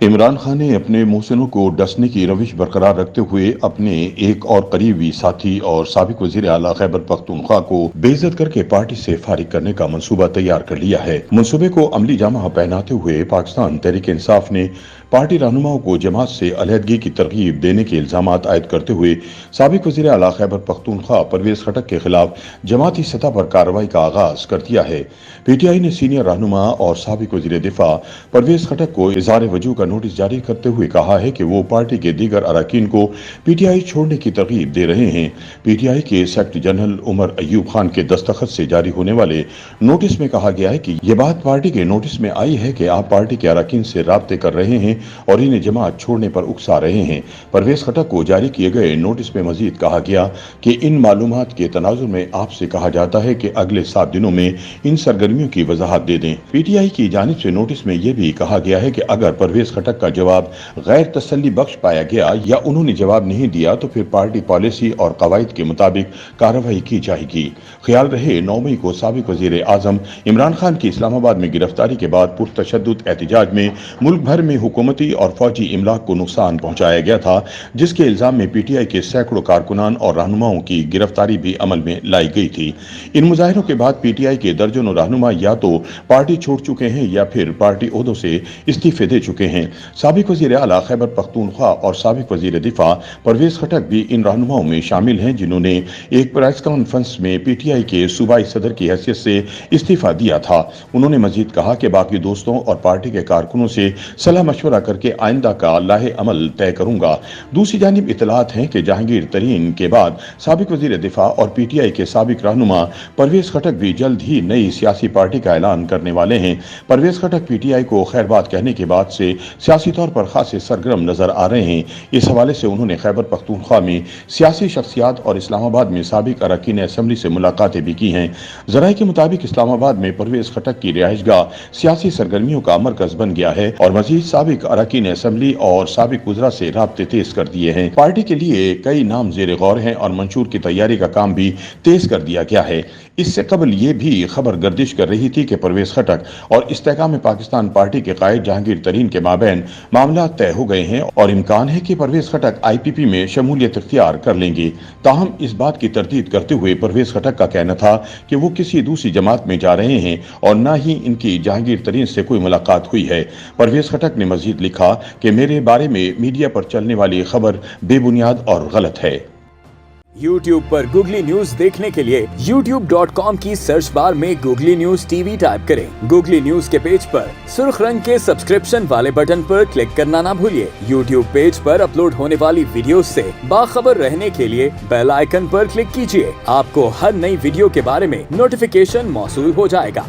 इमरान खान ने अपने मोहसिनों को डसने की रविश बरकरार रखते हुए अपने एक और करीबी साथी और साबिक वजीर आला खैबर पख्तूनख्वा को बेइज्जत करके पार्टी से फारिग करने का मंसूबा तैयार कर लिया है। मंसूबे को अमली जामा पहनाते हुए पाकिस्तान तहरीक इंसाफ ने पार्टी रहनुमाओं को जमात से अलहदगी की तरगीब देने के इल्जाम आयद करते हुए साबिक वजीर आला खैबर पख्तूनख्वा परवेज खटक के खिलाफ जमाती सतह पर कार्रवाई का आगाज कर दिया है। पीटीआई ने सीनियर रहनुमा और साबिक वजीर दिफा परवेज खटक को इज़हार वजूह का नोटिस जारी करते हुए कहा है कि वो पार्टी के दीगर अरकान को पीटीआई छोड़ने की तरगीब दे रहे हैं। पीटीआई के सेक्रेटरी जनरल उमर अयूब खान के दस्तखत से जारी होने वाले नोटिस में कहा गया है कि यह बात पार्टी के नोटिस में आई है कि आप पार्टी के अरकान से राब्ते कर रहे हैं और इन्हें जमात छोड़ने पर उकसा रहे हैं। परवेज खटक को जारी किए गए नोटिस में मजीद कहा गया कि इन मालूमात के तनाजुर में आपसे कहा जाता है कि अगले 7 दिनों में इन सरगर्मियों की वजाहत दे दें। पीटीआई की जानिब से नोटिस में यह भी कहा गया है कि अगर परवेज खटक का जवाब गैर तसल्ली बख्श पाया गया या उन्होंने जवाब नहीं दिया तो फिर पार्टी पॉलिसी और कवायद के मुताबिक कार्रवाई की जाएगी। ख्याल रहे 9 मई को साबिक वजीर आजम इमरान खान की इस्लामाबाद में गिरफ्तारी के बाद पुरतशद्दुद एहतजाज में मुल्क भर में हुकूमती और फौजी इमलाक को नुकसान पहुंचाया गया था, जिसके इल्जाम में पीटीआई के सैकड़ों कारकुनान और रहनुमाओं की गिरफ्तारी भी अमल में लाई गई थी। इन मुजाहिरों के बाद पीटीआई के दर्जनों रहनुमा या तो पार्टी छोड़ चुके हैं या फिर पार्टी ओहदों से इस्तीफे दे चुके हैं। साबिक वजीर आला खैबर पख्तूनख्वा और साबिक वजीर दिफा परवेज खटक भी इन रहनुमाओं में शामिल हैं जिन्होंने एक प्रेस कॉन्फ्रेंस में पीटीआई के सूबाई सदर की हैसियत से इस्तीफा दिया था। उन्होंने मजीद कहा कि बाकी दोस्तों और पार्टी के कारकुनों से सलाह मशवरा करके आइंदा का लाहे अमल तय करूंगा। दूसरी जानिब इतलात हैं कि जहांगीर तरीन के बाद साबिक वजीर दिफा और पीटीआई के साबिक रहनुमा परवेज खटक भी जल्द ही नई सियासी पार्टी का ऐलान करने वाले हैं। परवेज खटक पीटीआई को खैर बात कहने के बाद से सियासी तौर पर खासे सरगर्म नजर आ रहे हैं। इस हवाले से उन्होंने खैबर पख्तूनख्वा में सियासी शख्सियात और इस्लामाबाद में साबिक अरकान असम्बली से मुलाकातें भी की हैं। जराये के मुताबिक इस्लामाबाद में परवेज खटक की रिहाइशगाह सियासी सरगर्मियों का मरकज बन गया है और मजीद साबिक अरकान असम्बली और साबिक वज़रा से राब्ते तेज कर दिए हैं। पार्टी के लिए कई नाम ज़ेरे गौर हैं और मंशूर की तैयारी का काम भी तेज कर दिया गया है। इससे कबल ये भी खबर गर्दिश कर रही थी कि परवेज खटक और इस्तेकाम पाकिस्तान पार्टी के कायद जहांगीर तरीन के माबैन मामला तय हो गए हैं और इम्कान है कि परवेज खटक आईपीपी में शमूलियत इख्तियार कर लेंगे। ताहम इस बात की तरदीद करते हुए परवेज खटक का कहना था कि वो किसी दूसरी जमात में जा रहे हैं और न ही इनकी जहांगीर तरीन से कोई मुलाकात हुई है। परवेज खटक ने मजीद लिखा कि मेरे बारे में मीडिया पर चलने वाली खबर बेबुनियाद और गलत है। YouTube पर गूगली न्यूज देखने के लिए youtube.com की सर्च बार में गूगली न्यूज टीवी टाइप करें। गूगली न्यूज के पेज पर सुर्ख रंग के सब्सक्रिप्शन वाले बटन पर क्लिक करना ना भूलिए। YouTube पेज पर अपलोड होने वाली वीडियोस से बाखबर रहने के लिए बेल आइकन पर क्लिक कीजिए। आपको हर नई वीडियो के बारे में नोटिफिकेशन मौसूल हो जाएगा।